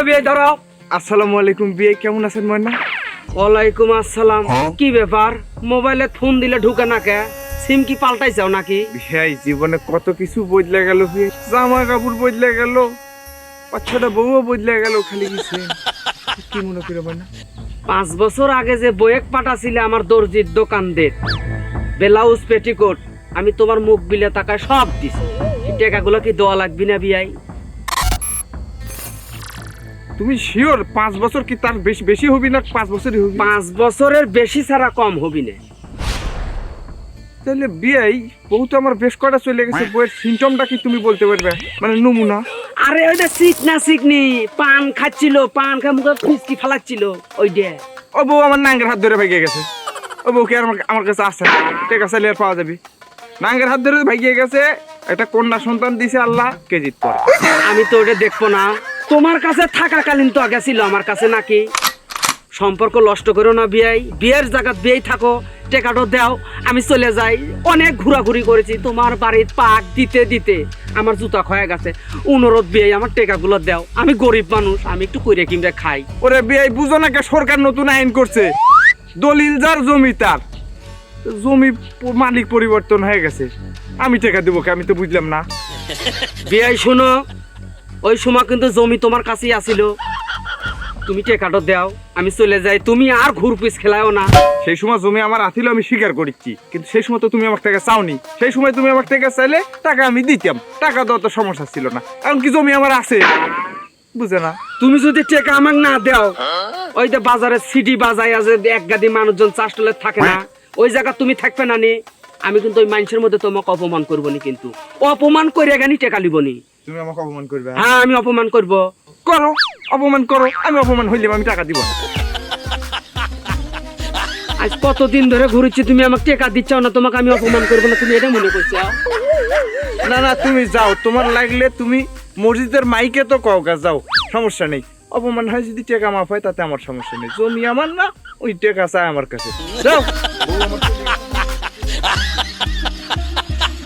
বিয়ে ধরো। আসসালামু আলাইকুম বিয়ে, কেমন আছেন ময়না? ওয়ালাইকুম আসসালাম। কি ব্যাপার, মোবাইলে ফোন দিলে ঢুকে না কে? সিম কি পাল্টাইছাও নাকি? ভাই জীবনে কত কিছু বদলে গেল, জামা কাপড় বদলে গেল, 5-6টা বউও বদলে গেল, খালি কিছু কি মনে করে ময়না? 5 বছর আগে যে বয়েক পাঠাছিলে আমার দর্জির দোকান দে, ব্লাউজ পেটিকোট, আমি তোমার মুখ বিলে তাকায় সব দিছি। এই টাকাগুলো কি দেওয়া লাগবি না বিয়াই? তুমি শিওর 5 বছর কি তার বেশি বেশি হবি না 5 বছরই হবি? 5 বছরের বেশি ছাড়া কম হবি না। তাহলে বিয়াই বউ তো আমার বেশ কটা চলে গেছে, বউয়ের সিমটমটা কি তুমি বলতে পারবে, মানে নমুনা? আরে ওইটা চিকনি পান খাচ্ছিল, পান খা মুখে ফিসকি ফালাচ্ছিল ওই ডে। ও বউ আমার নাঙ্গের হাত ধরে ভাগিয়ে গেছে। ও বউ কি আর আমার কাছে আছে? টাকা চাইলে আর পাওয়া যাবে? নাঙ্গের হাত ধরে ভাগিয়ে গেছে, একটা কন্যা সন্তান দিছে আল্লাহ, কেজিত পরে। আমি তো ওটা দেখবো না, তোমার কাছে থাকাকালীন তো আগে ছিল আমার কাছে নাকি? সম্পর্ক নষ্ট করো না বিয়াই, বিয়ের জায়গা বিয়েই থাকো, টেকাটো দাও, আমি চলে যাই। অনেক ঘোরাঘুরি করেছি তোমার বাড়ির পাক দিতে দিতে আমার জুতা ক্ষয়ে গেছে। অনুরোধ বিয়াই আমার টেকাগুলো দাও, আমি গরিব মানুষ, আমি একটু কইরে কিমরে খাই। ওরে বিয়াই বুঝো না কে, সরকার নতুন আইন করছে, দলিল যার জমি তার, জমি মালিক পরিবর্তন হয়ে গেছে, আমি টাকা দেবো কে? আমি তো বুঝলাম না। বিয়াই শোনো, ওই সময় কিন্তু জমি তোমার কাছেই আসিল, তুমি টেকাটো দাও, আমি চলে যাই, তুমি আর ঘুরপিস খেলাও না। সেই সময় জমি আমার আছিল, আমি স্বীকার করেছি, কিন্তু সেই সময় তো তুমি আমার টাকা চাওনি। সেই সময় তুমি আমার টাকা চাইলে টাকা আমি দিতাম, টাকা দেওয়া তো সমস্যা ছিল না। এখন কি জমি আমার আছে, বুঝে না? তুমি যদি টেকা আমাকে না দাও, ওই যে বাজারে সিটি বাজায় আছে, এক গাদি মানুষজন চাষটলে থাকে না, ওই জায়গা তুমি থাকবে না নি, আমি কিন্তু ওই মানুষের মধ্যে তোমাকে অপমান করবো নি, কিন্তু অপমান করে গানি টেকা লিব নি। তুমি আমাকে অপমান করবে? হ্যাঁ আমি অপমান করব। করো, অপমান করো, আমি অপমান হইলে আমি টাকা দিব না। আজ কতদিন ধরে ঘুরেছি, তুমি আমাকে টেকা দিচ্ছ না, তোমাকে আমি অপমান করবো না, তুমি এটা মনে করছো? না না, তুমি যাও, তোমার লাগলে তুমি মসজিদের মাইকে তো কও গা, যাও, সমস্যা নেই। অপমান হয় যদি টাকা মাফ হয় তাতে আমার সমস্যা নেই, জমি আমার না, ওই টাকা চাই আমার কাছে, যাও।